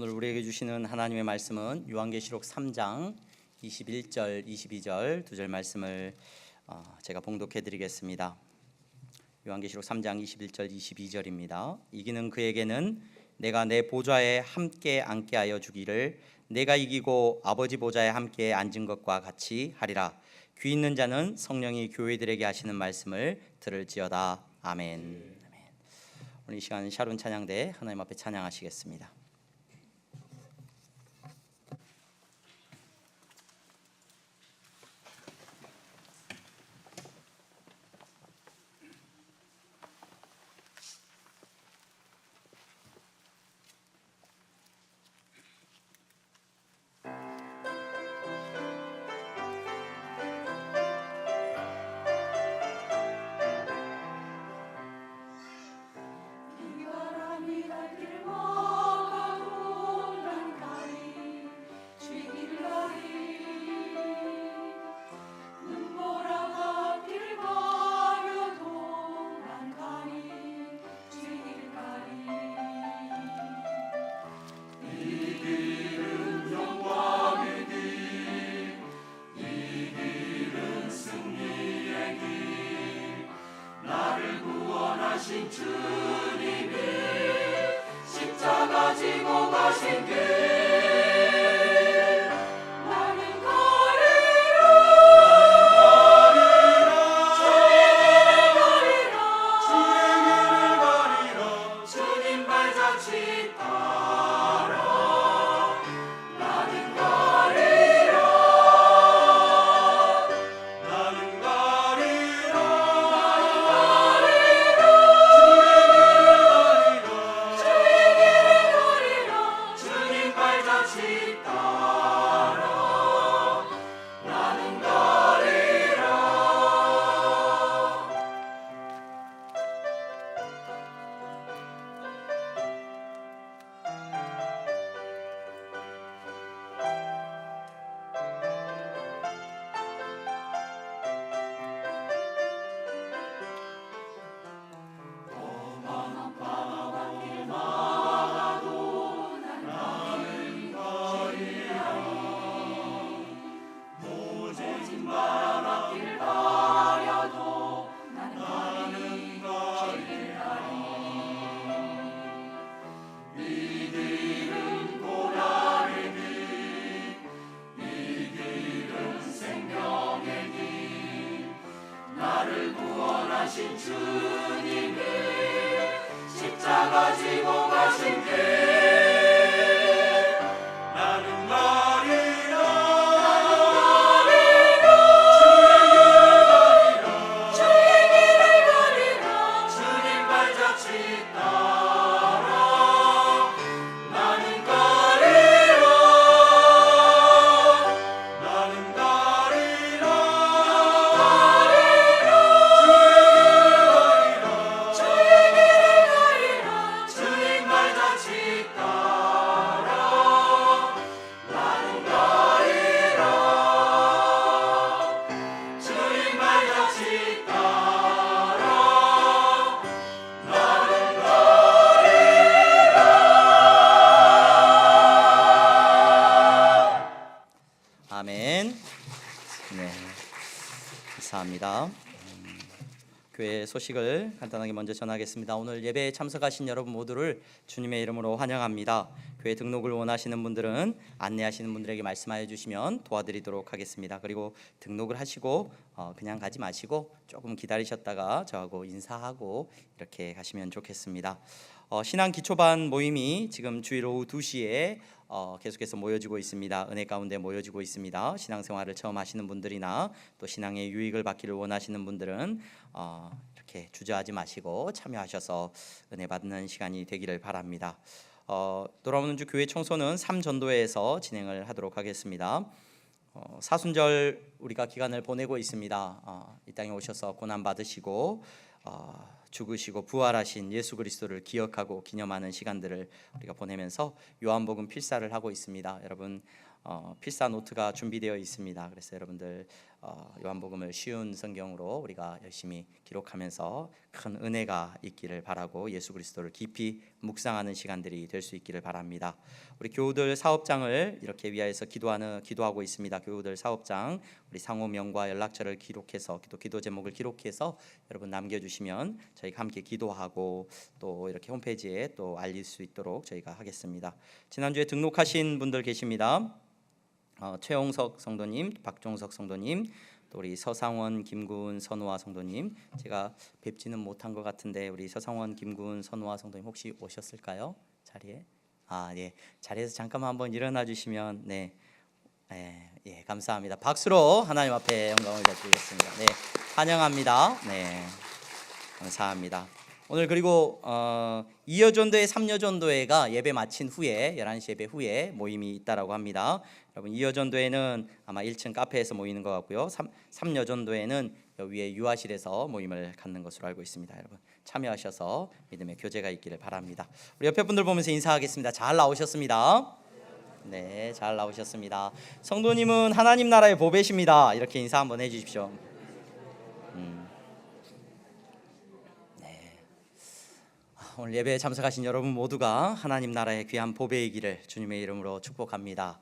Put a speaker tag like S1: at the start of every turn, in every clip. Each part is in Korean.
S1: 오늘 우리에게 주시는 하나님의 말씀은 요한계시록 3장 21절, 22절 두 절 말씀을 제가 봉독해 드리겠습니다. 요한계시록 3장 21절, 22절입니다. 이기는 그에게는 내가 내 보좌에 함께 앉게 하여 주기를 내가 이기고 아버지 보좌에 함께 앉은 것과 같이 하리라. 귀 있는 자는 성령이 교회들에게 하시는 말씀을 들을지어다. 아멘. 오늘 이 시간 샤론 찬양대 하나님 앞에 찬양하시겠습니다.
S2: 주님이 십자가 지고 가신 길 나는 가리라 주의 길을 가리라 주님 발자취 따라 나는 가리라 주님이 십자가 지고 가신 길 나는 가리라 주의 길을 가리라 주님 발자취 따라 나는 가리라
S1: 아멘. 네, 감사합니다. 교회 소식을 간단하게 먼저 전하겠습니다. 오늘 예배에 참석하신 여러분 모두를 주님의 이름으로 환영합니다. 교회 등록을 원하시는 분들은 안내하시는 분들에게 말씀하여 주시면 도와드리도록 하겠습니다. 그리고 등록을 하시고 그냥 가지 마시고 조금 기다리셨다가 저하고 인사하고 이렇게 가시면 좋겠습니다. 신앙 기초반 모임이 지금 주일 오후 2시에 계속해서 모여지고 있습니다. 은혜 가운데 모여지고 있습니다. 신앙생활을 처음 하시는 분들이나 또 신앙의 유익을 받기를 원하시는 분들은 이렇게 주저하지 마시고 참여하셔서 은혜 받는 시간이 되기를 바랍니다. 돌아오는 주 교회 청소는 3전도회에서 진행을 하도록 하겠습니다. 사순절 우리가 기간을 보내고 있습니다. 이 땅에 오셔서 고난 받으시고 죽으시고 부활하신 예수 그리스도를 기억하고 기념하는 시간들을 우리가 보내면서 요한복음 필사를 하고 있습니다. 여러분 필사 노트가 준비되어 있습니다. 그래서 여러분들 요한복음을 쉬운 성경으로 우리가 열심히 기록하면서 큰 은혜가 있기를 바라고 예수 그리스도를 깊이 묵상하는 시간들이 될 수 있기를 바랍니다. 우리 교우들 사업장을 이렇게 위하여서 기도하고 있습니다. 교우들 사업장 우리 상호명과 연락처를 기록해서 기도 제목을 기록해서 여러분 남겨주시면 저희가 함께 기도하고 또 이렇게 홈페이지에 또 알릴 수 있도록 저희가 하겠습니다. 지난주에 등록하신 분들 계십니다. 최홍석 성도님, 박종석 성도님, 또 우리 서상원, 김구은, 선우아 성도님, 제가 뵙지는 못한 것 같은데 우리 서상원, 김구은, 선우아 성도님 혹시 오셨을까요? 자리에? 예, 자리에서 잠깐만 한번 일어나 주시면 예, 감사합니다. 박수로 하나님 앞에 영광을 드리겠습니다. 네, 환영합니다. 네, 감사합니다. 오늘 그리고 2여전도회, 3여전도회가 예배 마친 후에 11시 예배 후에 모임이 있다라고 합니다. 여러분 2여전도회는 아마 1층 카페에서 모이는 것 같고요. 3여전도회는 위에 유아실에서 모임을 갖는 것으로 알고 있습니다. 여러분 참여하셔서 믿음의 교제가 있기를 바랍니다. 우리 옆에 분들 보면서 인사하겠습니다. 잘 나오셨습니다. 네, 잘 나오셨습니다. 성도님은 하나님 나라의 보배십니다. 이렇게 인사 한번 해주십시오. 오늘 예배에 참석하신 여러분 모두가 하나님 나라의 귀한 보배이기를 주님의 이름으로 축복합니다.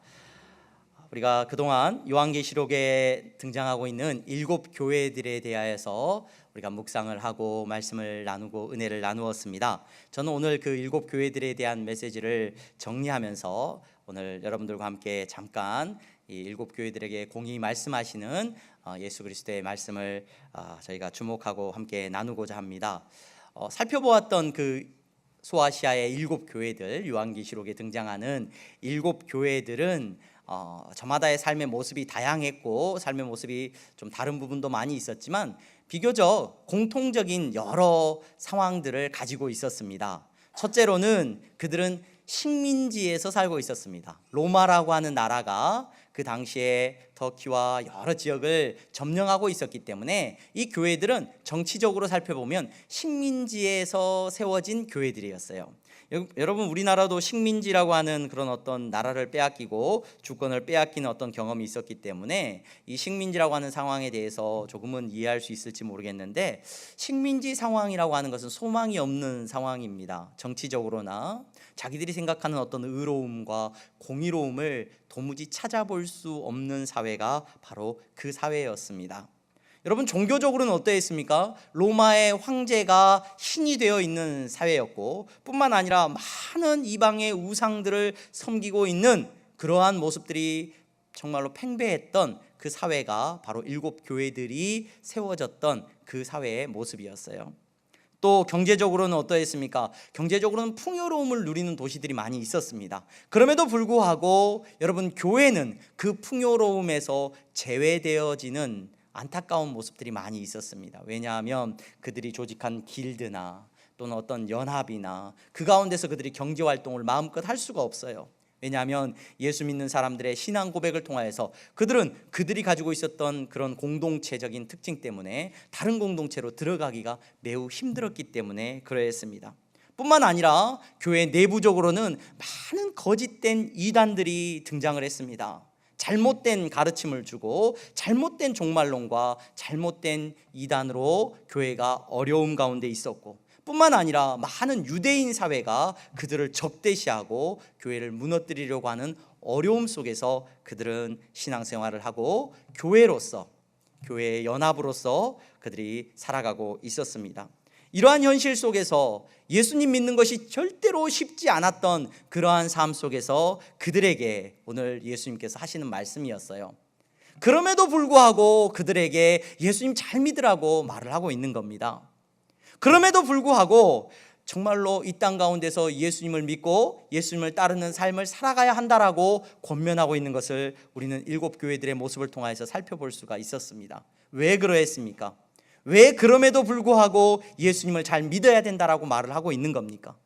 S1: 우리가 그동안 요한계시록에 등장하고 있는 7 교회들에 대하여서 우리가 묵상을 하고 말씀을 나누고 은혜를 나누었습니다. 저는 오늘 그 7 교회들에 대한 메시지를 정리하면서 오늘 여러분들과 함께 잠깐 이 7 교회들에게 공히 말씀하시는 예수 그리스도의 말씀을 저희가 주목하고 함께 나누고자 합니다. 살펴보았던 그 소아시아의 7 교회들, 요한계시록에 등장하는 7 교회들은 저마다의 삶의 모습이 다양했고 삶의 모습이 좀 다른 부분도 많이 있었지만 비교적 공통적인 여러 상황들을 가지고 있었습니다. 첫째로는 그들은 식민지에서 살고 있었습니다. 로마라고 하는 나라가 그 당시에 터키와 여러 지역을 점령하고 있었기 때문에 이 교회들은 정치적으로 살펴보면 식민지에서 세워진 교회들이었어요. 여러분 우리나라도 식민지라고 하는 그런 어떤 나라를 빼앗기고 주권을 빼앗기는 어떤 경험이 있었기 때문에 이 식민지라고 하는 상황에 대해서 조금은 이해할 수 있을지 모르겠는데 식민지 상황이라고 하는 것은 소망이 없는 상황입니다. 정치적으로나 자기들이 생각하는 어떤 의로움과 공의로움을 도무지 찾아볼 수 없는 사회가 바로 그 사회였습니다. 여러분 종교적으로는 어떠했습니까? 로마의 황제가 신이 되어 있는 사회였고 뿐만 아니라 많은 이방의 우상들을 섬기고 있는 그러한 모습들이 정말로 팽배했던 그 사회가 바로 7 교회들이 세워졌던 그 사회의 모습이었어요. 또 경제적으로는 어떠했습니까? 경제적으로는 풍요로움을 누리는 도시들이 많이 있었습니다. 그럼에도 불구하고 여러분 교회는 그 풍요로움에서 제외되어지는 안타까운 모습들이 많이 있었습니다. 왜냐하면 그들이 조직한 길드나 또는 어떤 연합이나 그 가운데서 그들이 경제활동을 마음껏 할 수가 없어요. 왜냐하면 예수 믿는 사람들의 신앙 고백을 통하여서 그들이 가지고 있었던 그런 공동체적인 특징 때문에 다른 공동체로 들어가기가 매우 힘들었기 때문에 그러했습니다. 뿐만 아니라 교회 내부적으로는 많은 거짓된 이단들이 등장을 했습니다. 잘못된 가르침을 주고 잘못된 종말론과 잘못된 이단으로 교회가 어려움 가운데 있었고 뿐만 아니라 많은 유대인 사회가 그들을 적대시하고 교회를 무너뜨리려고 하는 어려움 속에서 그들은 신앙생활을 하고 교회로서 교회의 연합으로서 그들이 살아가고 있었습니다. 이러한 현실 속에서 예수님 믿는 것이 절대로 쉽지 않았던 그러한 삶 속에서 그들에게 오늘 예수님께서 하시는 말씀이었어요. 그럼에도 불구하고 그들에게 예수님 잘 믿으라고 말을 하고 있는 겁니다. 그럼에도 불구하고 정말로 이 땅 가운데서 예수님을 믿고 예수님을 따르는 삶을 살아가야 한다라고 권면하고 있는 것을 우리는 7 교회들의 모습을 통해서 살펴볼 수가 있었습니다. 왜 그러했습니까? 왜 그럼에도 불구하고 예수님을 잘 믿어야 된다라고 말을 하고 있는 겁니까?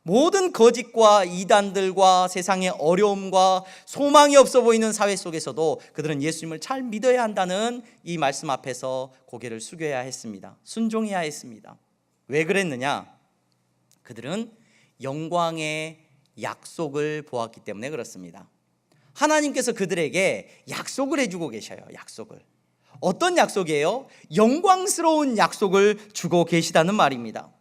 S1: 모든 거짓과 이단들과 세상의 어려움과 소망이 없어 보이는 사회 속에서도 그들은 예수님을 잘 믿어야 한다는 이 말씀 앞에서 고개를 숙여야 했습니다. 순종해야 했습니다. 왜 그랬느냐? 그들은 영광의 약속을 보았기 때문에 그렇습니다. 하나님께서 그들에게 약속을 해주고 계셔요. 약속을. 어떤 약속이에요? 영광스러운 약속을 주고 계시다는 말입니다.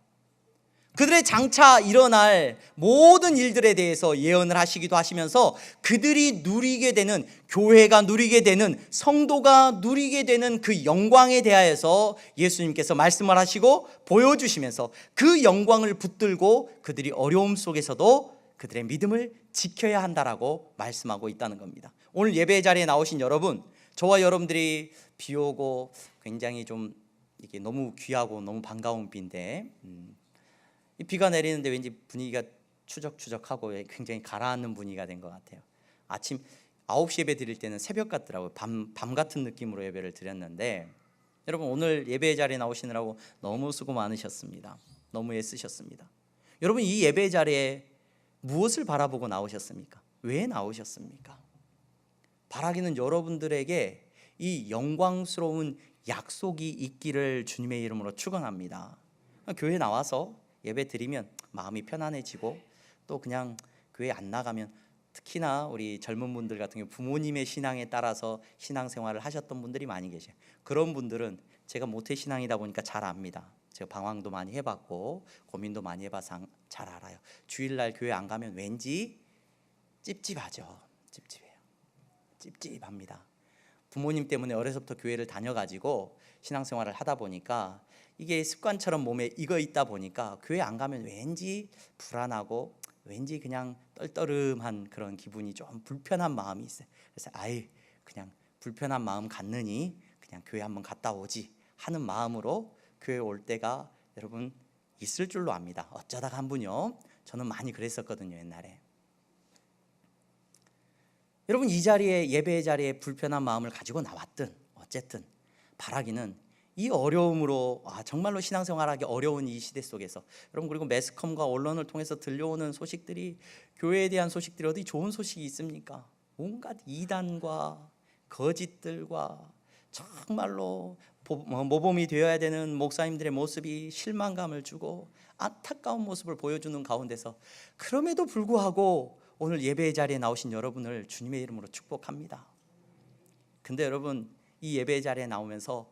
S1: 그들의 장차 일어날 모든 일들에 대해서 예언을 하시기도 하시면서 그들이 누리게 되는, 교회가 누리게 되는, 성도가 누리게 되는 그 영광에 대하여서 예수님께서 말씀을 하시고 보여주시면서 그 영광을 붙들고 그들이 어려움 속에서도 그들의 믿음을 지켜야 한다라고 말씀하고 있다는 겁니다. 오늘 예배 자리에 나오신 여러분, 저와 여러분들이 비 오고 굉장히 좀 이게 너무 귀하고 너무 반가운 비인데 이 비가 내리는데 왠지 분위기가 추적추적하고 굉장히 가라앉는 분위기가 된 것 같아요. 아침 9시 예배 드릴 때는 새벽 같더라고요. 밤 같은 느낌으로 예배를 드렸는데 여러분 오늘 예배 자리에 나오시느라고 너무 수고 많으셨습니다. 너무 애쓰셨습니다. 여러분 이 예배 자리에 무엇을 바라보고 나오셨습니까? 왜 나오셨습니까? 바라기는 여러분들에게 이 영광스러운 약속이 있기를 주님의 이름으로 축원합니다. 교회 나와서 예배 드리면 마음이 편안해지고 또 그냥 교회 안 나가면 특히나 우리 젊은 분들 같은 경우 부모님의 신앙에 따라서 신앙생활을 하셨던 분들이 많이 계세요. 그런 분들은 제가 모태신앙이다 보니까 잘 압니다. 제가 방황도 많이 해봤고 고민도 많이 해봐서 잘 알아요. 주일날 교회 안 가면 왠지 찝찝하죠. 찝찝합니다. 부모님 때문에 어려서부터 교회를 다녀가지고 신앙생활을 하다 보니까 이게 습관처럼 몸에 익어 있다 보니까 교회 안 가면 왠지 불안하고 왠지 그냥 떨떠름한 그런 기분이 좀 불편한 마음이 있어요. 그래서 그냥 불편한 마음 갖느니 그냥 교회 한번 갔다 오지 하는 마음으로 교회 올 때가 여러분 있을 줄로 압니다. 어쩌다가 한 분이요, 저는 많이 그랬었거든요 옛날에. 여러분 이 자리에 예배 자리에 불편한 마음을 가지고 나왔든 어쨌든 바라기는 이 어려움으로 정말로 신앙생활하기 어려운 이 시대 속에서 여러분 그리고 매스컴과 언론을 통해서 들려오는 소식들이 교회에 대한 소식들이 어디 좋은 소식이 있습니까? 온갖 이단과 거짓들과 정말로 모범이 되어야 되는 목사님들의 모습이 실망감을 주고 안타까운 모습을 보여주는 가운데서 그럼에도 불구하고 오늘 예배 자리에 나오신 여러분을 주님의 이름으로 축복합니다. 근데 여러분 이 예배 자리에 나오면서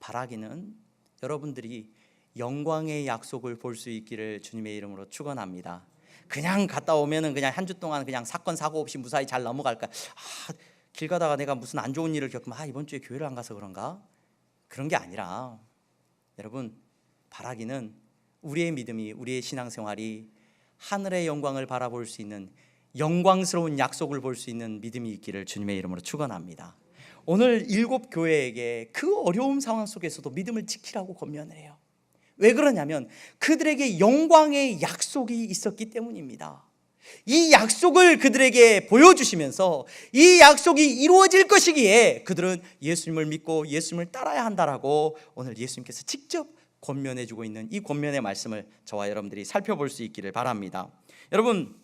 S1: 바라기는 여러분들이 영광의 약속을 볼 수 있기를 주님의 이름으로 축원합니다. 그냥 갔다 오면은 그냥 한 주 동안 그냥 사건 사고 없이 무사히 잘 넘어갈까? 길 가다가 내가 무슨 안 좋은 일을 겪으면 이번 주에 교회를 안 가서 그런가? 그런 게 아니라 여러분 바라기는 우리의 믿음이, 우리의 신앙생활이 하늘의 영광을 바라볼 수 있는 영광스러운 약속을 볼 수 있는 믿음이 있기를 주님의 이름으로 축원합니다. 오늘 7교회에게 그 어려운 상황 속에서도 믿음을 지키라고 권면을 해요. 왜 그러냐면 그들에게 영광의 약속이 있었기 때문입니다. 이 약속을 그들에게 보여주시면서 이 약속이 이루어질 것이기에 그들은 예수님을 믿고 예수님을 따라야 한다라고 오늘 예수님께서 직접 권면해주고 있는 이 권면의 말씀을 저와 여러분들이 살펴볼 수 있기를 바랍니다. 여러분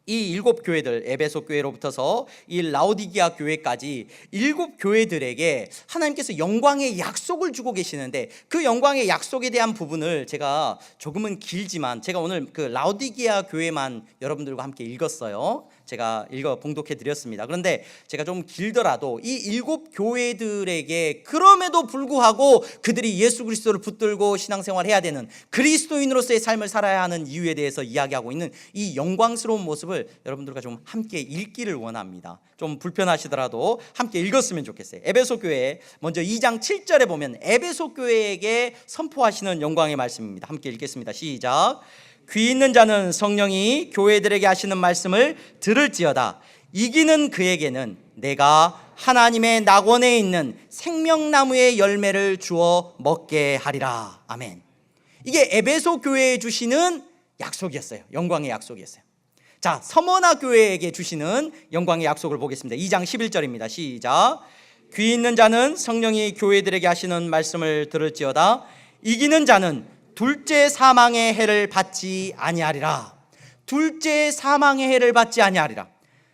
S1: 이 7교회들, 에베소 교회로부터서 이 라오디게아 교회까지 7교회들에게 하나님께서 영광의 약속을 주고 계시는데 그 영광의 약속에 대한 부분을 제가 조금은 길지만 제가 오늘 그 라오디게아 교회만 여러분들과 함께 읽었어요. 제가 봉독해 드렸습니다. 그런데 제가 좀 길더라도 이 7교회들에게 그럼에도 불구하고 그들이 예수 그리스도를 붙들고 신앙생활 해야 되는 그리스도인으로서의 삶을 살아야 하는 이유에 대해서 이야기하고 있는 이 영광스러운 모습을 여러분들과 좀 함께 읽기를 원합니다. 좀 불편하시더라도 함께 읽었으면 좋겠어요. 에베소 교회 먼저 2장 7절에 보면 에베소 교회에게 선포하시는 영광의 말씀입니다. 함께 읽겠습니다. 시작. 귀 있는 자는 성령이 교회들에게 하시는 말씀을 들을지어다. 이기는 그에게는 내가 하나님의 낙원에 있는 생명나무의 열매를 주어 먹게 하리라. 아멘. 이게 에베소 교회에 주시는 약속이었어요. 영광의 약속이었어요. 자, 서머나 교회에게 주시는 영광의 약속을 보겠습니다. 2장 11절입니다. 시작. 귀 있는 자는 성령이 교회들에게 하시는 말씀을 들을지어다. 이기는 자는 둘째 사망의 해를 받지 아니하리라. 둘째 사망의 해를 받지 아니하리라.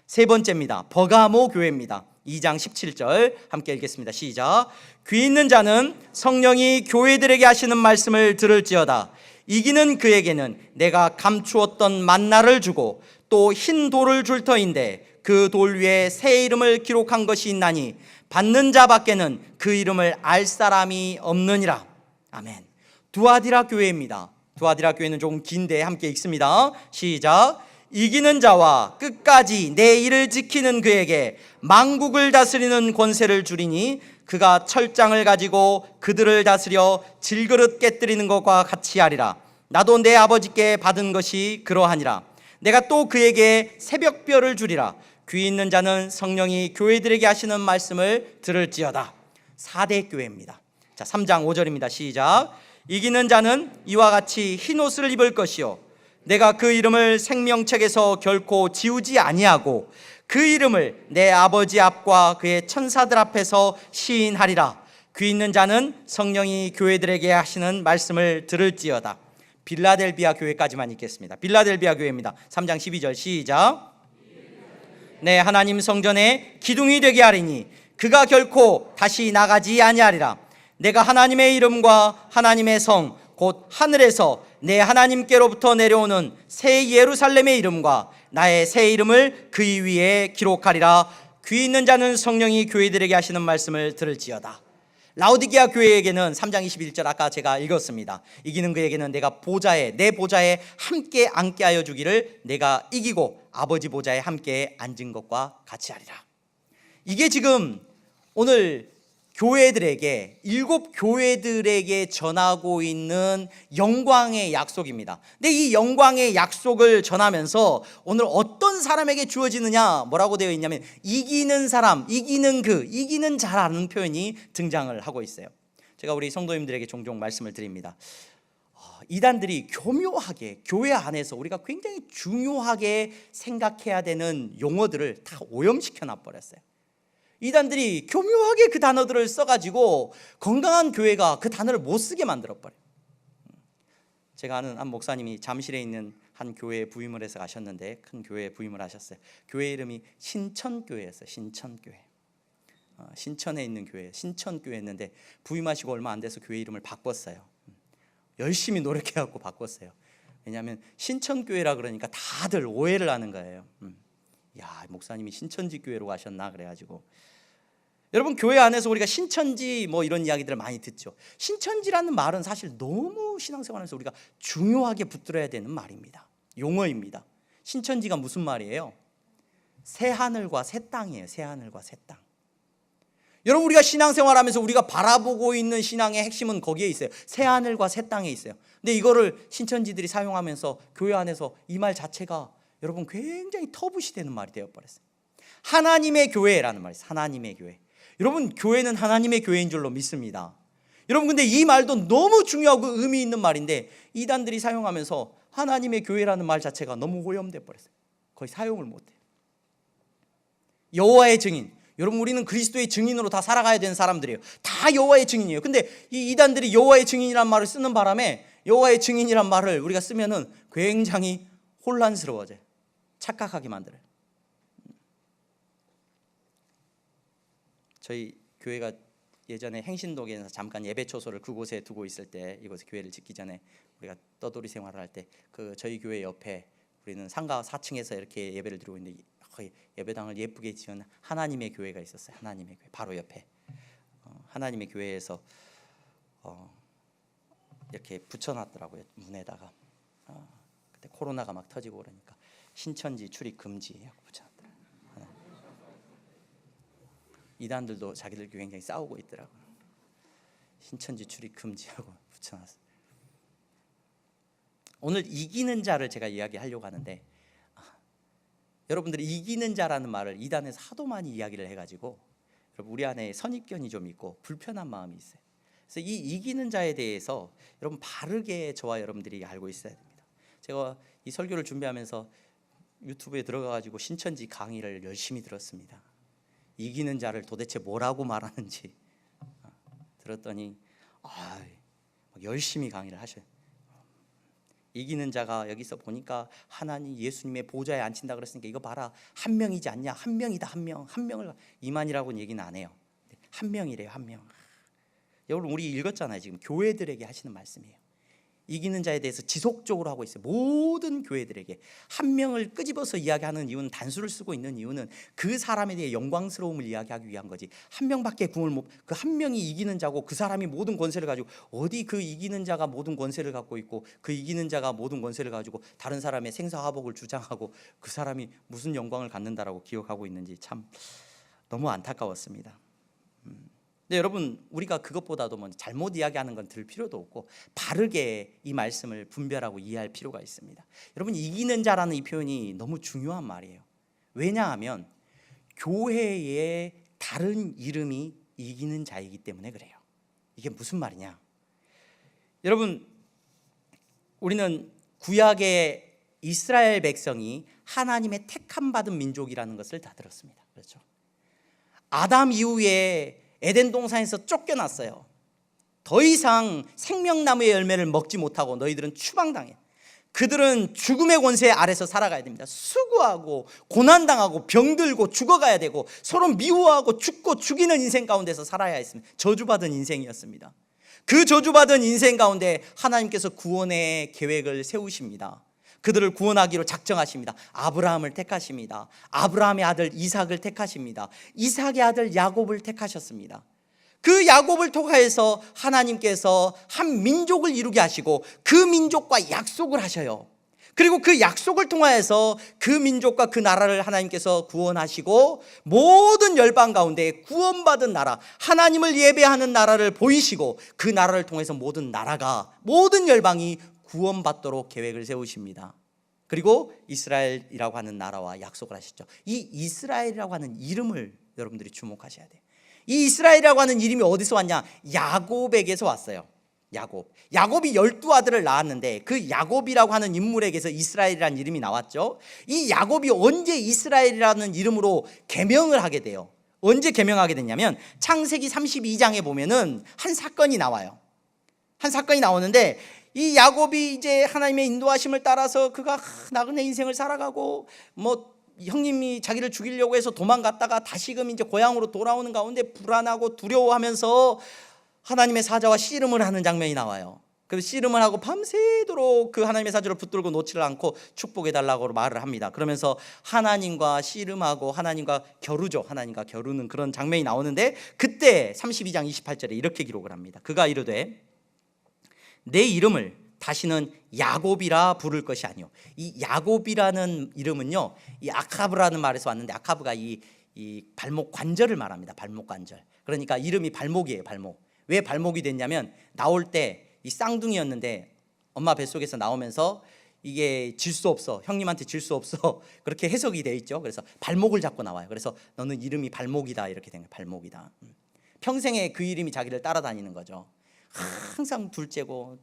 S1: 세 번째입니다. 버가모 교회입니다. 2장 17절 함께 읽겠습니다. 시작. 귀 있는 자는 성령이 교회들에게 하시는 말씀을 들을지어다. 이기는 그에게는 내가 감추었던 만나를 주고 또 흰 돌을 줄 터인데 그 돌 위에 새 이름을 기록한 것이 있나니 받는 자밖에는 그 이름을 알 사람이 없느니라. 아멘. 두아디라 교회입니다. 두아디라 교회는 조금 긴데 함께 읽습니다. 시작. 이기는 자와 끝까지 내 일을 지키는 그에게 만국을 다스리는 권세를 주리니 그가 철장을 가지고 그들을 다스려 질그릇 깨뜨리는 것과 같이 하리라. 나도 내 아버지께 받은 것이 그러하니라. 내가 또 그에게 새벽별을 주리라. 귀 있는 자는 성령이 교회들에게 하시는 말씀을 들을지어다. 4대 교회입니다. 자, 3장 5절입니다. 시작. 이기는 자는 이와 같이 흰 옷을 입을 것이요 내가 그 이름을 생명책에서 결코 지우지 아니하고 그 이름을 내 아버지 앞과 그의 천사들 앞에서 시인하리라. 귀 있는 자는 성령이 교회들에게 하시는 말씀을 들을지어다. 빌라델비아 교회까지만 읽겠습니다. 빌라델비아 교회입니다. 3장 12절 시작. 내 하나님 성전에 기둥이 되게 하리니 그가 결코 다시 나가지 아니하리라. 내가 하나님의 이름과 하나님의 성 곧 하늘에서 내 하나님께로부터 내려오는 새 예루살렘의 이름과 나의 새 이름을 그 위에 기록하리라. 귀 있는 자는 성령이 교회들에게 하시는 말씀을 들을지어다. 라오디게아 교회에게는 3장 21절 아까 제가 읽었습니다. 이기는 그에게는 내가 내 보좌에 함께 앉게 하여 주기를 내가 이기고 아버지 보좌에 함께 앉은 것과 같이 하리라. 이게 지금 오늘 교회들에게 7교회들에게 전하고 있는 영광의 약속입니다. 근데 이 영광의 약속을 전하면서 오늘 어떤 사람에게 주어지느냐 뭐라고 되어 있냐면 이기는 사람, 이기는 자라는 표현이 등장을 하고 있어요. 제가 우리 성도님들에게 종종 말씀을 드립니다. 이단들이 교묘하게 교회 안에서 우리가 굉장히 중요하게 생각해야 되는 용어들을 다 오염시켜 놔버렸어요. 이단들이 교묘하게 그 단어들을 써가지고 건강한 교회가 그 단어를 못 쓰게 만들어버려요. 제가 아는 한 목사님이 잠실에 있는 한 교회에 부임을 해서 가셨는데 큰 교회에 부임을 하셨어요. 교회 이름이 신천교회였어요. 신천교회. 신천에 있는 교회, 신천교회였는데 부임하시고 얼마 안 돼서 교회 이름을 바꿨어요. 열심히 노력해갖고 바꿨어요. 왜냐하면 신천교회라 그러니까 다들 오해를 하는 거예요. 야, 목사님이 신천지 교회로 가셨나 그래가지고 여러분 교회 안에서 우리가 신천지 뭐 이런 이야기들을 많이 듣죠. 신천지라는 말은 사실 너무 신앙생활에서 우리가 중요하게 붙들어야 되는 말입니다. 용어입니다. 신천지가 무슨 말이에요? 새 하늘과 새 땅이에요. 새 하늘과 새 땅. 여러분 우리가 신앙생활하면서 우리가 바라보고 있는 신앙의 핵심은 거기에 있어요. 새 하늘과 새 땅에 있어요. 근데 이거를 신천지들이 사용하면서 교회 안에서 이 말 자체가 여러분 굉장히 터부시되는 말이 되어버렸어요. 하나님의 교회라는 말이 있어요. 하나님의 교회. 여러분 교회는 하나님의 교회인 줄로 믿습니다. 여러분 근데 이 말도 너무 중요하고 의미 있는 말인데 이단들이 사용하면서 하나님의 교회라는 말 자체가 너무 오염돼 버렸어요. 거의 사용을 못해요. 여호와의 증인. 여러분 우리는 그리스도의 증인으로 다 살아가야 되는 사람들이에요. 다 여호와의 증인이에요. 근데 이 이단들이 여호와의 증인이란 말을 쓰는 바람에 여호와의 증인이란 말을 우리가 쓰면은 굉장히 혼란스러워져요. 착각하게 만들어요. 저희 교회가 예전에 행신동에서 잠깐 예배 초소를 그곳에 두고 있을 때 이곳에 교회를 짓기 전에 우리가 떠돌이 생활을 할 때 그 저희 교회 옆에 우리는 상가 4층에서 이렇게 예배를 드리고 있는데 거의 예배당을 예쁘게 지은 하나님의 교회가 있었어요. 하나님의 교회 바로 옆에 하나님의 교회에서 이렇게 붙여놨더라고요. 문에다가 그때 코로나가 막 터지고 그러니까 신천지 출입 금지라고 붙여놨더라고요. 이단들도 자기들끼리 굉장히 싸우고 있더라고요. 신천지 출입 금지하고 붙여놨어요. 오늘 이기는 자를 제가 이야기하려고 하는데 여러분들이 이기는 자라는 말을 이단에서 하도 많이 이야기를 해가지고 여러분 우리 안에 선입견이 좀 있고 불편한 마음이 있어요. 그래서 이 이기는 자에 대해서 여러분 바르게 저와 여러분들이 알고 있어야 됩니다. 제가 이 설교를 준비하면서 유튜브에 들어가가지고 신천지 강의를 열심히 들었습니다. 이기는 자를 도대체 뭐라고 말하는지 들었더니 열심히 강의를 하셔요. 이기는 자가 여기서 보니까 하나님 예수님의 보좌에 앉힌다 그랬으니까 이거 봐라 한 명이지 않냐 한 명이다 한 명을 이만이라고는 얘기는 안 해요. 한 명이래요 한 명. 여러분 우리 읽었잖아요. 지금 교회들에게 하시는 말씀이에요. 이기는 자에 대해서 지속적으로 하고 있어요. 모든 교회들에게 한 명을 끄집어서 이야기하는 이유는, 단수를 쓰고 있는 이유는 그 사람에 대해 영광스러움을 이야기하기 위한 거지. 한 명밖에 구원을 못, 그 한 명이 이기는 자고 그 사람이 모든 권세를 가지고, 어디 그 이기는 자가 모든 권세를 갖고 있고 그 이기는 자가 모든 권세를 가지고 다른 사람의 생사화복을 주장하고 그 사람이 무슨 영광을 갖는다라고 기억하고 있는지 참 너무 안타까웠습니다. 근데 여러분, 우리가 그것보다도 먼저 잘못 이야기하는 건 들을 필요도 없고 바르게 이 말씀을 분별하고 이해할 필요가 있습니다. 여러분, 이기는 자라는 이 표현이 너무 중요한 말이에요. 왜냐하면 교회의 다른 이름이 이기는 자이기 때문에 그래요. 이게 무슨 말이냐? 여러분, 우리는 구약의 이스라엘 백성이 하나님의 택함 받은 민족이라는 것을 다 들었습니다. 그렇죠? 아담 이후에 에덴 동산에서 쫓겨났어요. 더 이상 생명나무의 열매를 먹지 못하고 너희들은 추방당해. 그들은 죽음의 권세 아래서 살아가야 됩니다. 수고하고 고난당하고 병들고 죽어가야 되고 서로 미워하고 죽고 죽이는 인생 가운데서 살아야 했습니다. 저주받은 인생이었습니다. 그 저주받은 인생 가운데 하나님께서 구원의 계획을 세우십니다. 그들을 구원하기로 작정하십니다. 아브라함을 택하십니다. 아브라함의 아들 이삭을 택하십니다. 이삭의 아들 야곱을 택하셨습니다. 그 야곱을 통하여서 하나님께서 한 민족을 이루게 하시고 그 민족과 약속을 하셔요. 그리고 그 약속을 통하여서 그 민족과 그 나라를 하나님께서 구원하시고 모든 열방 가운데 구원받은 나라, 하나님을 예배하는 나라를 보이시고 그 나라를 통해서 모든 나라가, 모든 열방이 구원받도록 계획을 세우십니다. 그리고 이스라엘이라고 하는 나라와 약속을 하시죠. 이 이스라엘이라고 하는 이름을 여러분들이 주목하셔야 돼요. 이 이스라엘이라고 하는 이름이 어디서 왔냐? 야곱에게서 왔어요. 야곱이 12아들을 낳았는데 그 야곱이라고 하는 인물에게서 이스라엘이라는 이름이 나왔죠. 이 야곱이 언제 이스라엘이라는 이름으로 개명을 하게 돼요? 언제 개명하게 됐냐면 창세기 32장에 보면은 한 사건이 나와요. 한 사건이 나오는데 이 야곱이 이제 하나님의 인도하심을 따라서 그가 나그네 인생을 살아가고 형님이 자기를 죽이려고 해서 도망갔다가 다시금 이제 고향으로 돌아오는 가운데 불안하고 두려워하면서 하나님의 사자와 씨름을 하는 장면이 나와요. 그래서 씨름을 하고 밤새도록 그 하나님의 사자를 붙들고 놓지를 않고 축복해달라고 말을 합니다. 그러면서 하나님과 씨름하고 하나님과 겨루죠. 하나님과 겨루는 그런 장면이 나오는데 그때 32장 28절에 이렇게 기록을 합니다. 그가 이르되 내 이름을 다시는 야곱이라 부를 것이 아니요. 이 야곱이라는 이름은요, 이 아카브라는 말에서 왔는데 아카브가 이 발목 관절을 말합니다. 발목 관절. 그러니까 이름이 발목이에요. 발목. 왜 발목이 됐냐면 나올 때 이 쌍둥이였는데 엄마 뱃속에서 나오면서 이게 질 수 없어, 형님한테 질 수 없어, 그렇게 해석이 돼 있죠. 그래서 발목을 잡고 나와요. 그래서 너는 이름이 발목이다 이렇게 된 거예요. 발목이다. 평생에 그 이름이 자기를 따라다니는 거죠. 항상 둘째고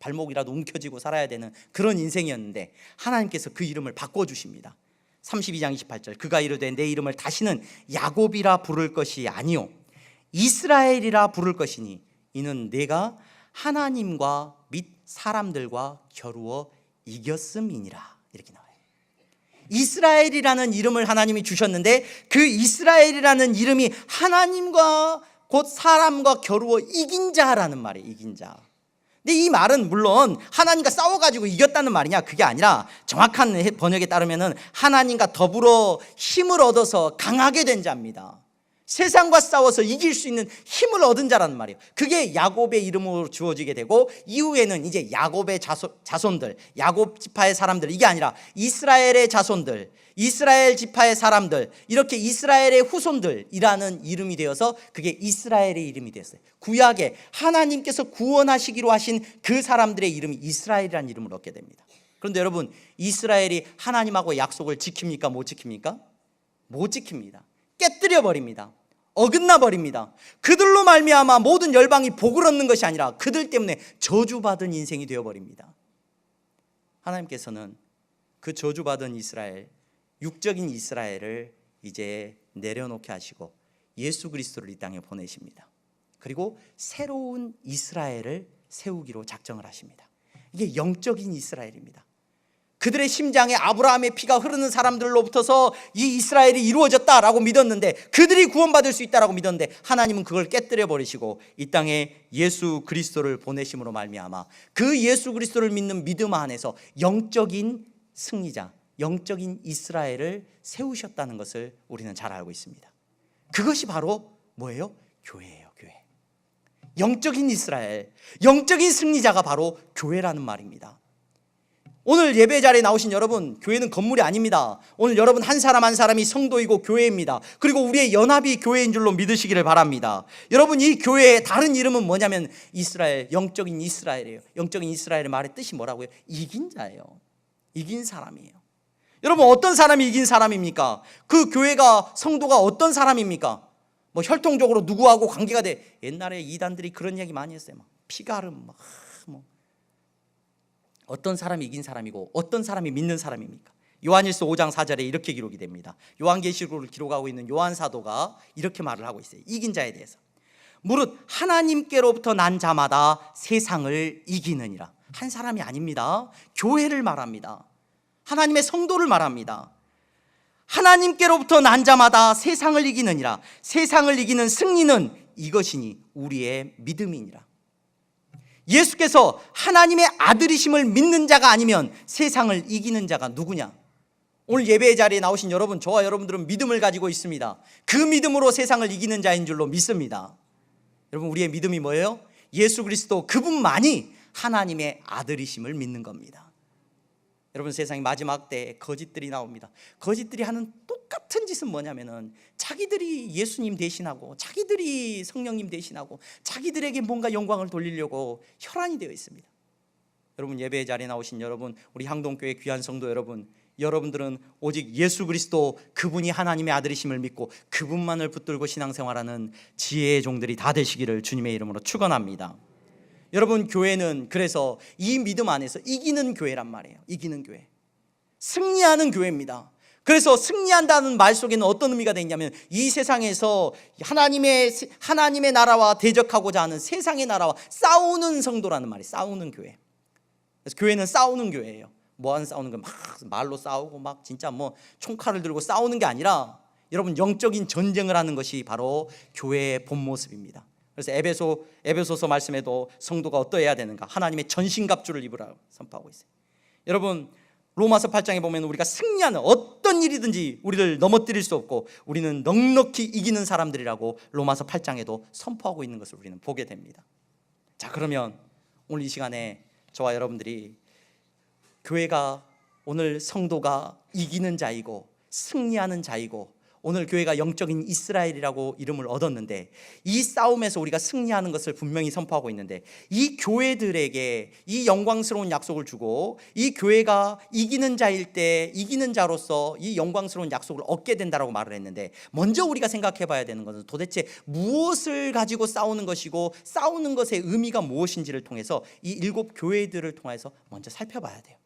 S1: 발목이라도 움켜쥐고 살아야 되는 그런 인생이었는데 하나님께서 그 이름을 바꿔주십니다. 32장 28절 그가 이르되 내 이름을 다시는 야곱이라 부를 것이 아니요 이스라엘이라 부를 것이니 이는 내가 하나님과 및 사람들과 겨루어 이겼음이니라. 이렇게 나와요. 이스라엘이라는 이름을 하나님이 주셨는데 그 이스라엘이라는 이름이 하나님과 곧 사람과 겨루어 이긴 자라는 말이에요. 이긴 자. 근데 이 말은 물론 하나님과 싸워가지고 이겼다는 말이냐, 그게 아니라 정확한 번역에 따르면 하나님과 더불어 힘을 얻어서 강하게 된 자입니다. 세상과 싸워서 이길 수 있는 힘을 얻은 자라는 말이에요. 그게 야곱의 이름으로 주어지게 되고 이후에는 이제 야곱의 자손들, 야곱 지파의 사람들, 이게 아니라 이스라엘의 자손들, 이스라엘 지파의 사람들, 이렇게 이스라엘의 후손들이라는 이름이 되어서 그게 이스라엘의 이름이 됐어요. 구약에 하나님께서 구원하시기로 하신 그 사람들의 이름이 이스라엘이라는 이름을 얻게 됩니다. 그런데 여러분, 이스라엘이 하나님하고 약속을 지킵니까? 못 지킵니까? 못 지킵니다. 깨뜨려 버립니다. 어긋나 버립니다. 그들로 말미암아 모든 열방이 복을 얻는 것이 아니라 그들 때문에 저주받은 인생이 되어 버립니다. 하나님께서는 그 저주받은 이스라엘, 육적인 이스라엘을 이제 내려놓게 하시고 예수 그리스도를 이 땅에 보내십니다. 그리고 새로운 이스라엘을 세우기로 작정을 하십니다. 이게 영적인 이스라엘입니다. 그들의 심장에 아브라함의 피가 흐르는 사람들로부터서 이 이스라엘이 이루어졌다라고 믿었는데, 그들이 구원받을 수 있다라고 믿었는데, 하나님은 그걸 깨뜨려 버리시고 이 땅에 예수 그리스도를 보내심으로 말미암아 그 예수 그리스도를 믿는 믿음 안에서 영적인 승리자, 영적인 이스라엘을 세우셨다는 것을 우리는 잘 알고 있습니다. 그것이 바로 뭐예요? 교회예요. 교회. 영적인 이스라엘, 영적인 승리자가 바로 교회라는 말입니다. 오늘 예배 자리에 나오신 여러분, 교회는 건물이 아닙니다. 오늘 여러분 한 사람 한 사람이 성도이고 교회입니다. 그리고 우리의 연합이 교회인 줄로 믿으시기를 바랍니다. 여러분, 이 교회의 다른 이름은 뭐냐면 이스라엘, 영적인 이스라엘이에요. 영적인 이스라엘의 말의 뜻이 뭐라고요? 이긴 자예요. 이긴 사람이에요. 여러분, 어떤 사람이 이긴 사람입니까? 그 교회가, 성도가 어떤 사람입니까? 뭐 혈통적으로 누구하고 관계가 돼. 옛날에 이단들이 그런 얘기 많이 했어요. 막 피가름, 뭐. 어떤 사람이 이긴 사람이고 어떤 사람이 믿는 사람입니까? 요한일서 5장 4절에 이렇게 기록이 됩니다. 요한계시록을 기록하고 있는 요한 사도가 이렇게 말을 하고 있어요. 이긴 자에 대해서. 무릇 하나님께로부터 난 자마다 세상을 이기느니라. 한 사람이 아닙니다. 교회를 말합니다. 하나님의 성도를 말합니다. 하나님께로부터 난 자마다 세상을 이기느니라. 세상을 이기는 승리는 이것이니 우리의 믿음이니라. 예수께서 하나님의 아들이심을 믿는 자가 아니면 세상을 이기는 자가 누구냐? 오늘 예배의 자리에 나오신 여러분, 저와 여러분들은 믿음을 가지고 있습니다. 그 믿음으로 세상을 이기는 자인 줄로 믿습니다. 여러분, 우리의 믿음이 뭐예요? 예수 그리스도 그분만이 하나님의 아들이심을 믿는 겁니다. 여러분, 세상의 마지막 때에 거짓들이 나옵니다. 거짓들이 하는 똑같은 짓은 뭐냐면은 자기들이 예수님 대신하고 자기들이 성령님 대신하고 자기들에게 뭔가 영광을 돌리려고 혈안이 되어 있습니다. 여러분, 예배의 자리에 나오신 여러분, 우리 향동교회 귀한 성도 여러분, 여러분들은 오직 예수 그리스도 그분이 하나님의 아들이심을 믿고 그분만을 붙들고 신앙생활하는 지혜의 종들이 다 되시기를 주님의 이름으로 축원합니다. 여러분, 교회는 그래서 이 믿음 안에서 이기는 교회란 말이에요. 이기는 교회, 승리하는 교회입니다. 그래서 승리한다는 말 속에는 어떤 의미가 있냐면 이 세상에서 하나님의 나라와 대적하고자 하는 세상의 나라와 싸우는 성도라는 말이에요. 싸우는 교회. 그래서 교회는 싸우는 교회예요. 뭐 하는 싸우는 거? 막 말로 싸우고 막 진짜 뭐 총칼을 들고 싸우는 게 아니라 여러분, 영적인 전쟁을 하는 것이 바로 교회의 본 모습입니다. 그래서 에베소서 말씀에도 성도가 어떠해야 되는가? 하나님의 전신갑주를 입으라고 선포하고 있어요. 여러분, 로마서 8장에 보면 우리가 승리하는 어떤 일이든지 우리를 넘어뜨릴 수 없고 우리는 넉넉히 이기는 사람들이라고 로마서 8장에도 선포하고 있는 것을 우리는 보게 됩니다. 자, 그러면 오늘 이 시간에 저와 여러분들이 교회가, 오늘 성도가 이기는 자이고 승리하는 자이고 오늘 교회가 영적인 이스라엘이라고 이름을 얻었는데 이 싸움에서 우리가 승리하는 것을 분명히 선포하고 있는데 이 교회들에게 이 영광스러운 약속을 주고 이 교회가 이기는 자일 때 이기는 자로서 이 영광스러운 약속을 얻게 된다라고 말을 했는데, 먼저 우리가 생각해 봐야 되는 것은 도대체 무엇을 가지고 싸우는 것이고 싸우는 것의 의미가 무엇인지를 통해서 이 7 교회들을 통해서 먼저 살펴봐야 돼요.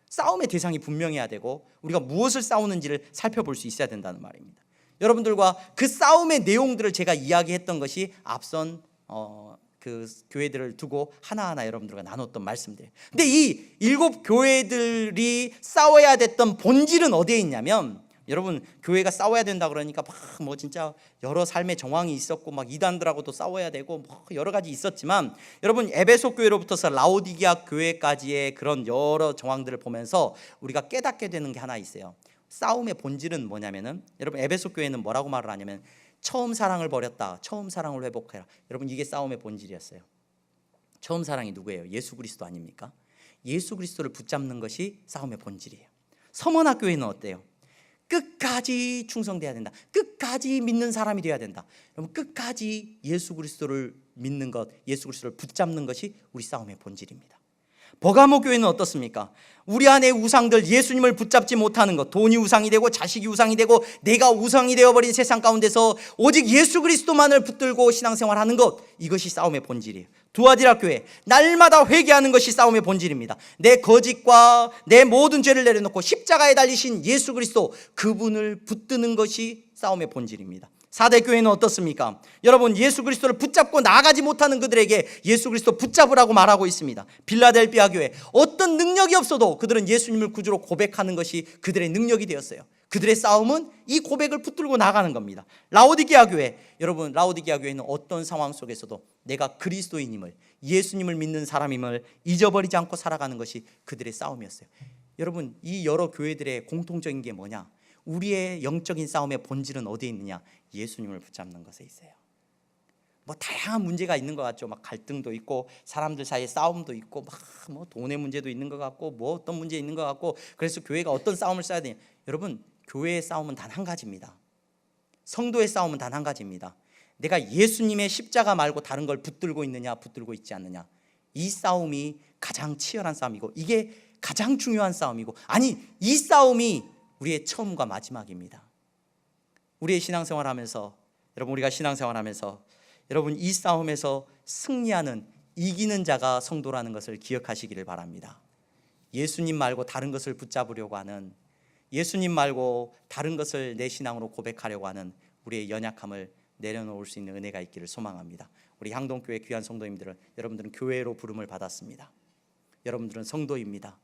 S1: 싸움의 대상이 분명해야 되고 우리가 무엇을 싸우는지를 살펴볼 수 있어야 된다는 말입니다. 여러분들과 그 싸움의 내용들을 제가 이야기했던 것이 앞선 그 교회들을 두고 하나하나 여러분들과 나눴던 말씀들. 근데 이 7 교회들이 싸워야 됐던 본질은 어디에 있냐면, 여러분, 교회가 싸워야 된다 그러니까 막 뭐 진짜 여러 삶의 정황이 있었고 막 이단들하고도 싸워야 되고 뭐 여러 가지 있었지만, 여러분, 에베소 교회로부터서 라오디게아 교회까지의 그런 여러 정황들을 보면서 우리가 깨닫게 되는 게 하나 있어요. 싸움의 본질은 뭐냐면은, 여러분, 에베소 교회는 뭐라고 말을 하냐면 처음 사랑을 버렸다, 처음 사랑을 회복해라. 여러분, 이게 싸움의 본질이었어요. 처음 사랑이 누구예요? 예수 그리스도 아닙니까? 예수 그리스도를 붙잡는 것이 싸움의 본질이에요. 서머나 교회는 어때요? 끝까지 충성돼야 된다. 끝까지 믿는 사람이 돼야 된다. 여러분, 끝까지 예수 그리스도를 믿는 것, 예수 그리스도를 붙잡는 것이 우리 싸움의 본질입니다. 버가모 교회는 어떻습니까? 우리 안에 우상들, 예수님을 붙잡지 못하는 것, 돈이 우상이 되고 자식이 우상이 되고 내가 우상이 되어버린 세상 가운데서 오직 예수 그리스도만을 붙들고 신앙생활하는 것, 이것이 싸움의 본질이에요. 두아디라 교회, 날마다 회개하는 것이 싸움의 본질입니다. 내 거짓과 내 모든 죄를 내려놓고 십자가에 달리신 예수 그리스도, 그분을 붙드는 것이 싸움의 본질입니다. 4대 교회는 어떻습니까? 여러분, 예수 그리스도를 붙잡고 나가지 못하는 그들에게 예수 그리스도 붙잡으라고 말하고 있습니다. 빌라델비아 교회, 어떤 능력이 없어도 그들은 예수님을 구주로 고백하는 것이 그들의 능력이 되었어요. 그들의 싸움은 이 고백을 붙들고 나가는 겁니다. 라오디게아 교회, 여러분, 라오디게아 교회는 어떤 상황 속에서도 내가 그리스도인임을, 예수님을 믿는 사람임을 잊어버리지 않고 살아가는 것이 그들의 싸움이었어요. 여러분, 이 여러 교회들의 공통적인 게 뭐냐? 우리의 영적인 싸움의 본질은 어디에 있느냐? 예수님을 붙잡는 것에 있어요. 뭐 다양한 문제가 있는 것 같죠. 막 갈등도 있고 사람들 사이에 싸움도 있고 막 뭐 돈의 문제도 있는 것 같고 뭐 어떤 문제 있는 것 같고, 그래서 교회가 어떤 싸움을 써야 되냐? 여러분, 교회의 싸움은 단 한 가지입니다. 성도의 싸움은 단 한 가지입니다. 내가 예수님의 십자가 말고 다른 걸 붙들고 있느냐, 붙들고 있지 않느냐. 이 싸움이 가장 치열한 싸움이고, 이게 가장 중요한 싸움이고, 아니, 이 싸움이 우리의 처음과 마지막입니다. 우리의 신앙생활하면서, 여러분, 우리가 신앙생활하면서 여러분, 이 싸움에서 승리하는, 이기는 자가 성도라는 것을 기억하시기를 바랍니다. 예수님 말고 다른 것을 붙잡으려고 하는, 예수님 말고 다른 것을 내 신앙으로 고백하려고 하는 우리의 연약함을 내려놓을 수 있는 은혜가 있기를 소망합니다. 우리 향동교회 귀한 성도님들은, 여러분들은 교회로 부름을 받았습니다. 여러분들은 성도입니다.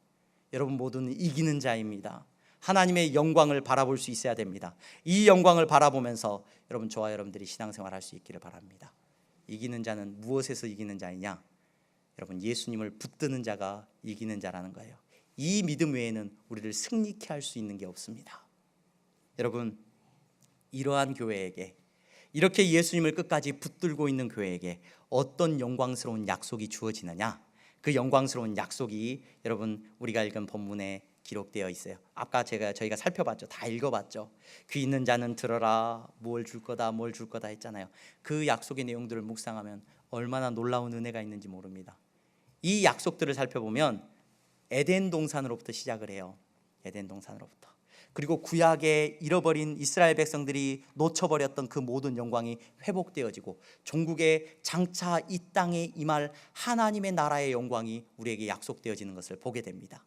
S1: 여러분 모두는 이기는 자입니다. 하나님의 영광을 바라볼 수 있어야 됩니다. 이 영광을 바라보면서 여러분, 저와 여러분들이 신앙생활 할 수 있기를 바랍니다. 이기는 자는 무엇에서 이기는 자이냐? 여러분, 예수님을 붙드는 자가 이기는 자라는 거예요. 이 믿음 외에는 우리를 승리케 할 수 있는 게 없습니다. 여러분, 이러한 교회에게, 이렇게 예수님을 끝까지 붙들고 있는 교회에게 어떤 영광스러운 약속이 주어지느냐? 그 영광스러운 약속이 여러분, 우리가 읽은 본문에 기록되어 있어요. 아까 저희가 살펴봤죠. 다 읽어봤죠. 귀 있는 자는 들어라. 뭘 줄 거다, 뭘 줄 거다 했잖아요. 그 약속의 내용들을 묵상하면 얼마나 놀라운 은혜가 있는지 모릅니다. 이 약속들을 살펴보면 에덴 동산으로부터 시작을 해요. 에덴 동산으로부터. 그리고 구약에 잃어버린 이스라엘 백성들이 놓쳐버렸던 그 모든 영광이 회복되어지고, 종국에 장차 이 땅에 임할 하나님의 나라의 영광이 우리에게 약속되어지는 것을 보게 됩니다.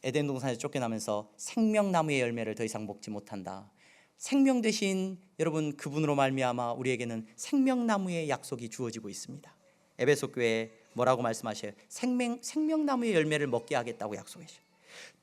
S1: 에덴 동산에서 쫓겨나면서 생명나무의 열매를 더 이상 먹지 못한다. 생명 대신 여러분, 그분으로 말미암아 우리에게는 생명나무의 약속이 주어지고 있습니다. 에베소 교회에 뭐라고 말씀하셔요? 생명나무의 열매를 먹게 하겠다고 약속하셔요.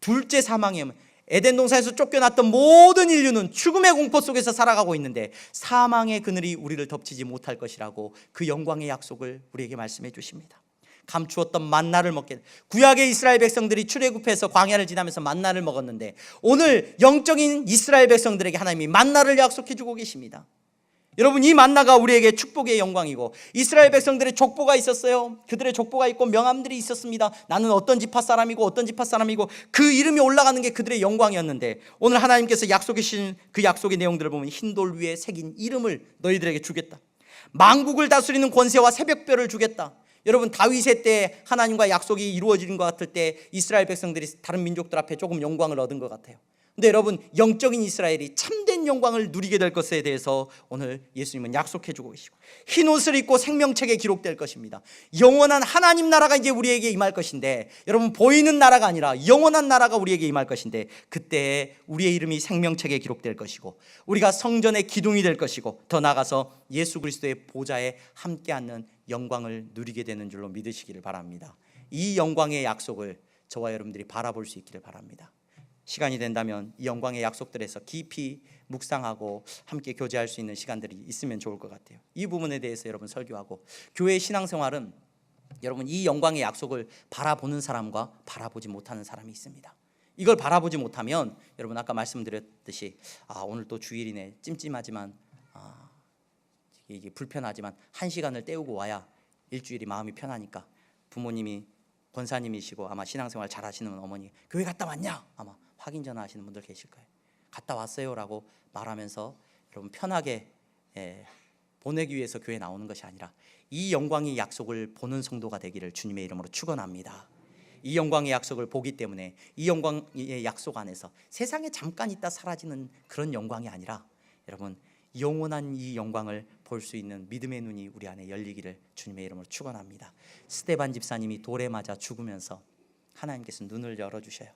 S1: 둘째 사망이면, 에덴 동산에서 쫓겨났던 모든 인류는 죽음의 공포 속에서 살아가고 있는데 사망의 그늘이 우리를 덮치지 못할 것이라고 그 영광의 약속을 우리에게 말씀해 주십니다. 감추었던 만나를 먹게, 구약의 이스라엘 백성들이 출애굽해서 광야를 지나면서 만나를 먹었는데 오늘 영적인 이스라엘 백성들에게 하나님이 만나를 약속해 주고 계십니다. 여러분, 이 만나가 우리에게 축복의 영광이고, 이스라엘 백성들의 족보가 있었어요. 그들의 족보가 있고 명함들이 있었습니다. 나는 어떤 지파 사람이고 어떤 지파 사람이고, 그 이름이 올라가는 게 그들의 영광이었는데, 오늘 하나님께서 약속해 주신 그 약속의 내용들을 보면 흰돌 위에 새긴 이름을 너희들에게 주겠다. 만국을 다스리는 권세와 새벽별을 주겠다. 여러분, 다윗의 때 하나님과 약속이 이루어지는 것 같을 때 이스라엘 백성들이 다른 민족들 앞에 조금 영광을 얻은 것 같아요. 근데 여러분, 영적인 이스라엘이 참된 영광을 누리게 될 것에 대해서 오늘 예수님은 약속해 주고 계시고, 흰 옷을 입고 생명책에 기록될 것입니다. 영원한 하나님 나라가 이제 우리에게 임할 것인데, 여러분, 보이는 나라가 아니라 영원한 나라가 우리에게 임할 것인데, 그때 우리의 이름이 생명책에 기록될 것이고, 우리가 성전의 기둥이 될 것이고, 더 나아가서 예수 그리스도의 보좌에 함께 앉는 영광을 누리게 되는 줄로 믿으시기를 바랍니다. 이 영광의 약속을 저와 여러분들이 바라볼 수 있기를 바랍니다. 시간이 된다면 이 영광의 약속들에서 깊이 묵상하고 함께 교제할 수 있는 시간들이 있으면 좋을 것 같아요. 이 부분에 대해서 여러분 설교하고, 교회의 신앙생활은 여러분, 이 영광의 약속을 바라보는 사람과 바라보지 못하는 사람이 있습니다. 이걸 바라보지 못하면 여러분, 아까 말씀드렸듯이 오늘 또 주일이네, 찜찜하지만 이게 불편하지만 한 시간을 때우고 와야 일주일이 마음이 편하니까, 부모님이 권사님이시고 아마 신앙생활 잘 하시는 어머니, 교회 갔다 왔냐? 아마 확인 전화하시는 분들 계실 거예요. 갔다 왔어요 라고 말하면서 여러분 편하게 보내기 위해서 교회 나오는 것이 아니라, 이 영광의 약속을 보는 성도가 되기를 주님의 이름으로 축원합니다. 이 영광의 약속을 보기 때문에 이 영광의 약속 안에서 세상에 잠깐 있다 사라지는 그런 영광이 아니라, 여러분, 영원한 이 영광을 볼 수 있는 믿음의 눈이 우리 안에 열리기를 주님의 이름으로 축원합니다. 스데반 집사님이 돌에 맞아 죽으면서 하나님께서 눈을 열어주셔요.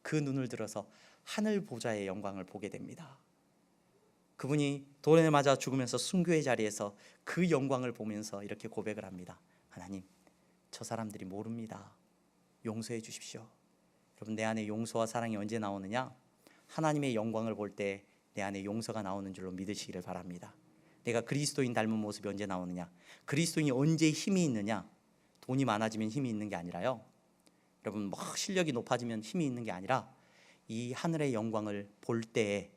S1: 그 눈을 들어서 하늘 보좌의 영광을 보게 됩니다. 그분이 돌에 맞아 죽으면서 순교의 자리에서 그 영광을 보면서 이렇게 고백을 합니다. 하나님, 저 사람들이 모릅니다. 용서해 주십시오. 여러분, 내 안에 용서와 사랑이 언제 나오느냐? 하나님의 영광을 볼 때 내 안에 용서가 나오는 줄로 믿으시기를 바랍니다. 내가 그리스도인 닮은 모습이 언제 나오느냐? 그리스도인이 언제 힘이 있느냐? 돈이 많아지면 힘이 있는 게 아니라요, 여러분, 실력이 높아지면 힘이 있는 게 아니라 이 하늘의 영광을 볼 때에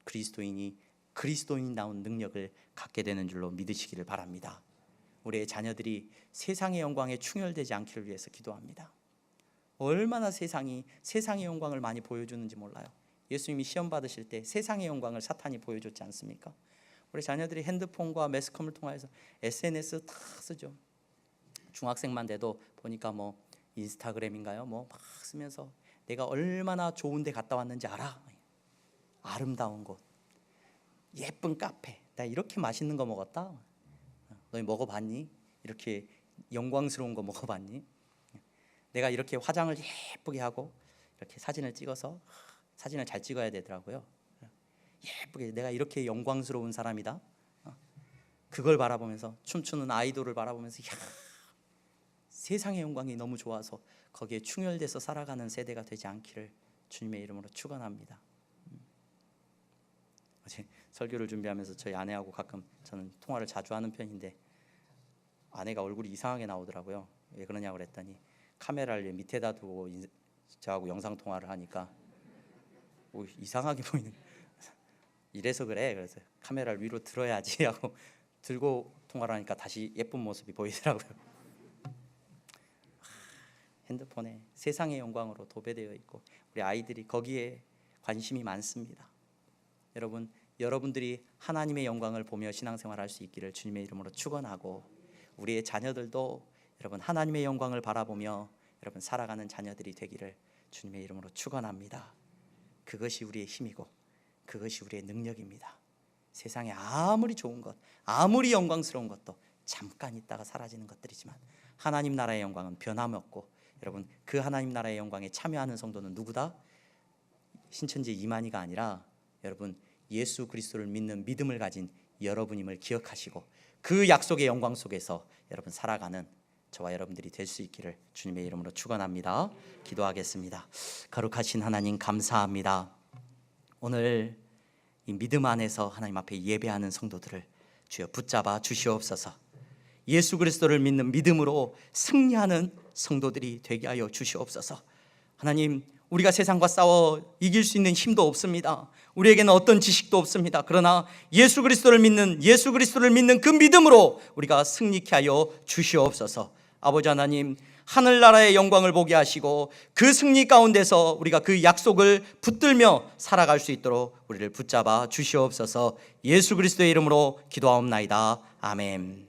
S1: 그리스도인이 그리스도인다운 능력을 갖게 되는 줄로 믿으시기를 바랍니다. 우리의 자녀들이 세상의 영광에 충혈되지 않기를 위해서 기도합니다. 얼마나 세상의 영광을 많이 보여주는지 몰라요. 예수님이 시험 받으실 때 세상의 영광을 사탄이 보여줬지 않습니까? 우리 자녀들이 핸드폰과 매스컴을 통해서 SNS 다 쓰죠. 중학생만 돼도 보니까 인스타그램인가요? 막 쓰면서 내가 얼마나 좋은 데 갔다 왔는지 알아? 아름다운 곳, 예쁜 카페, 나 이렇게 맛있는 거 먹었다. 너희 먹어봤니? 이렇게 영광스러운 거 먹어봤니? 내가 이렇게 화장을 예쁘게 하고 이렇게 사진을 찍어서, 사진을 잘 찍어야 되더라고요. 예쁘게 내가 이렇게 영광스러운 사람이다. 그걸 바라보면서, 춤추는 아이돌을 바라보면서 세상의 영광이 너무 좋아서 거기에 충혈돼서 살아가는 세대가 되지 않기를 주님의 이름으로 축원합니다. 어제 설교를 준비하면서 저희 아내하고 가끔 저는 통화를 자주 하는 편인데 아내가 얼굴이 이상하게 나오더라고요. 왜 그러냐고 그랬더니 카메라를 밑에다 두고 저하고 영상 통화를 하니까 이상하게 보이는, 이래서 그래. 그래서 카메라를 위로 들어야지 하고 들고 통화를 하니까 다시 예쁜 모습이 보이더라고요. 핸드폰에 세상의 영광으로 도배되어 있고 우리 아이들이 거기에 관심이 많습니다. 여러분들이 하나님의 영광을 보며 신앙생활할 수 있기를 주님의 이름으로 축원하고, 우리의 자녀들도 여러분 하나님의 영광을 바라보며 여러분 살아가는 자녀들이 되기를 주님의 이름으로 축원합니다. 그것이 우리의 힘이고 그것이 우리의 능력입니다. 세상에 아무리 좋은 것, 아무리 영광스러운 것도 잠깐 있다가 사라지는 것들이지만 하나님 나라의 영광은 변함없고, 여러분 그 하나님 나라의 영광에 참여하는 성도는 누구다? 신천지 이만희가 아니라 여러분 예수 그리스도를 믿는 믿음을 가진 여러분임을 기억하시고 그 약속의 영광 속에서 여러분 살아가는 저와 여러분들이 될 수 있기를 주님의 이름으로 축원합니다. 기도하겠습니다. 거룩하신 하나님, 감사합니다. 오늘 이 믿음 안에서 하나님 앞에 예배하는 성도들을 주여 붙잡아 주시옵소서. 예수 그리스도를 믿는 믿음으로 승리하는 성도들이 되게 하여 주시옵소서. 하나님, 우리가 세상과 싸워 이길 수 있는 힘도 없습니다. 우리에게는 어떤 지식도 없습니다. 그러나 예수 그리스도를 믿는 그 믿음으로 우리가 승리케 하여 주시옵소서. 아버지 하나님, 하늘나라의 영광을 보게 하시고 그 승리 가운데서 우리가 그 약속을 붙들며 살아갈 수 있도록 우리를 붙잡아 주시옵소서. 예수 그리스도의 이름으로 기도하옵나이다. 아멘.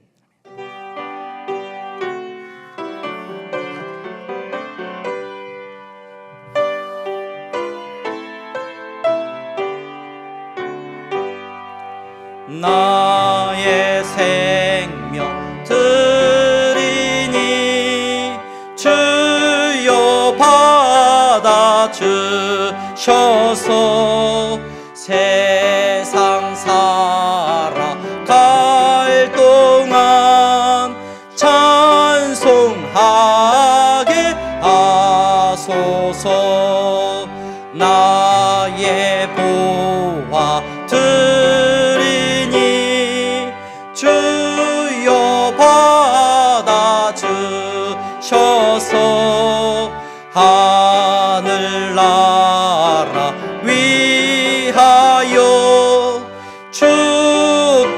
S1: 나의 생명 드리니 주여 받아 주셔서 세상 살아갈 동안 찬송하게 하소서. 나의 보화 주여 받아 주셔서 하늘나라 위하여 주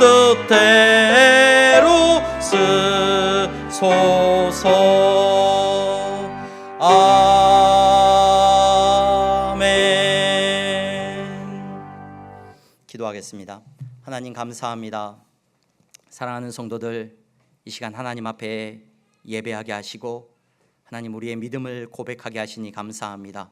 S1: 뜻대로 쓰소서. 아멘. 기도하겠습니다. 하나님 감사합니다. 사랑하는 성도들, 이 시간 하나님 앞에 예배하게 하시고 하나님 우리의 믿음을 고백하게 하시니 감사합니다.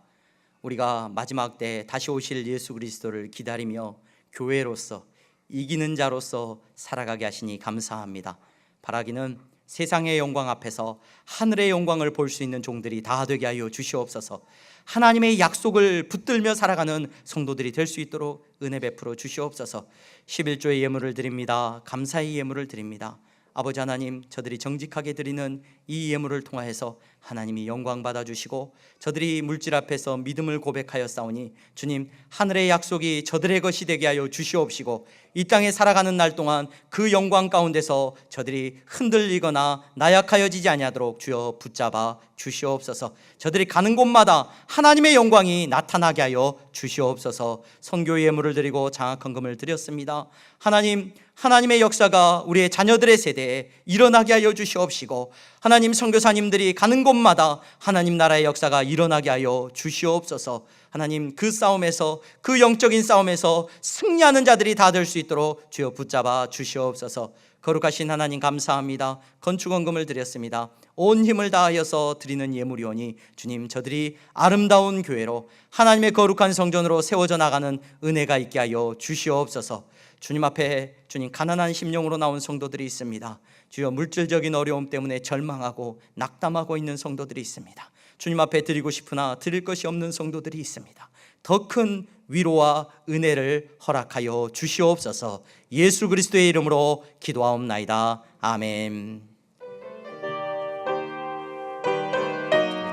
S1: 우리가 마지막 때 다시 오실 예수 그리스도를 기다리며 교회로서 이기는 자로서 살아가게 하시니 감사합니다. 바라기는 세상의 영광 앞에서 하늘의 영광을 볼 수 있는 종들이 다 되게 하여 주시옵소서. 하나님의 약속을 붙들며 살아가는 성도들이 될 수 있도록 은혜 베풀어 주시옵소서. 11조의 예물을 드립니다. 감사의 예물을 드립니다. 아버지 하나님, 저들이 정직하게 드리는 이 예물을 통하여서 하나님이 영광 받아주시고 저들이 물질 앞에서 믿음을 고백하여 싸우니 주님, 하늘의 약속이 저들의 것이 되게 하여 주시옵시고 이 땅에 살아가는 날 동안 그 영광 가운데서 저들이 흔들리거나 나약하여지지 아니하도록 주여 붙잡아 주시옵소서. 저들이 가는 곳마다 하나님의 영광이 나타나게 하여 주시옵소서. 선교 예물을 드리고 장학헌금을 드렸습니다. 하나님, 하나님의 역사가 우리의 자녀들의 세대에 일어나게 하여 주시옵시고 하나님, 선교사님들이 가는 곳마다 하나님 나라의 역사가 일어나게 하여 주시옵소서. 하나님, 그 싸움에서, 그 영적인 싸움에서 승리하는 자들이 다 될 수 있도록 주여 붙잡아 주시옵소서. 거룩하신 하나님 감사합니다. 건축헌금을 드렸습니다. 온 힘을 다하여서 드리는 예물이오니 주님, 저들이 아름다운 교회로 하나님의 거룩한 성전으로 세워져 나가는 은혜가 있게 하여 주시옵소서. 주님 앞에 주님 가난한 심령으로 나온 성도들이 있습니다. 주여, 물질적인 어려움 때문에 절망하고 낙담하고 있는 성도들이 있습니다. 주님 앞에 드리고 싶으나 드릴 것이 없는 성도들이 있습니다. 더 큰 위로와 은혜를 허락하여 주시옵소서. 예수 그리스도의 이름으로 기도하옵나이다. 아멘.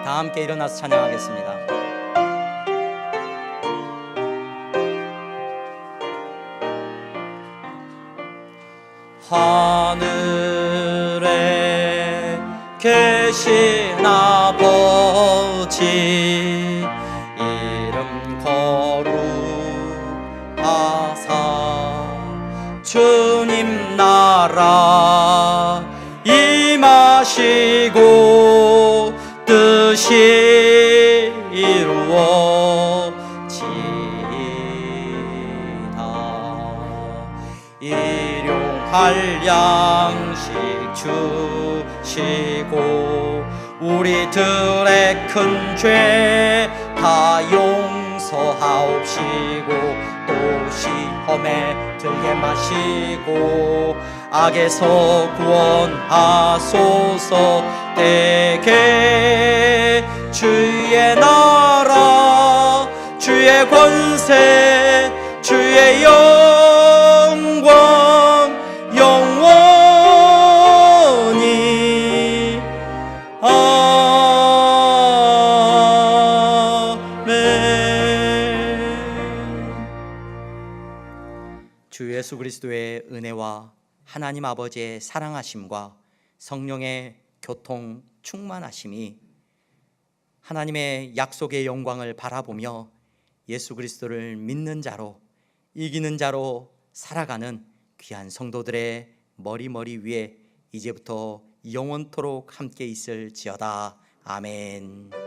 S1: 다 함께 일어나서 찬양하겠습니다. 하늘에 계신 아버지, 이름 거룩하사 주님 나라 임하시고 뜻이 이루어지이다. 일용할 양식 주시고 우리들의 큰 죄 다 용서하옵시고 또 시험에 들게 마시고 악에서 구원하소서. 대개 주의 나라 주의 권세 주의 영광 영원히 아멘. 주 예수 그리스도의 은혜와 하나님 아버지의 사랑하심과 성령의 교통 충만하심이 하나님의 약속의 영광을 바라보며 예수 그리스도를 믿는 자로 이기는 자로 살아가는 귀한 성도들의 머리 위에 이제부터 영원토록 함께 있을지어다. 아멘.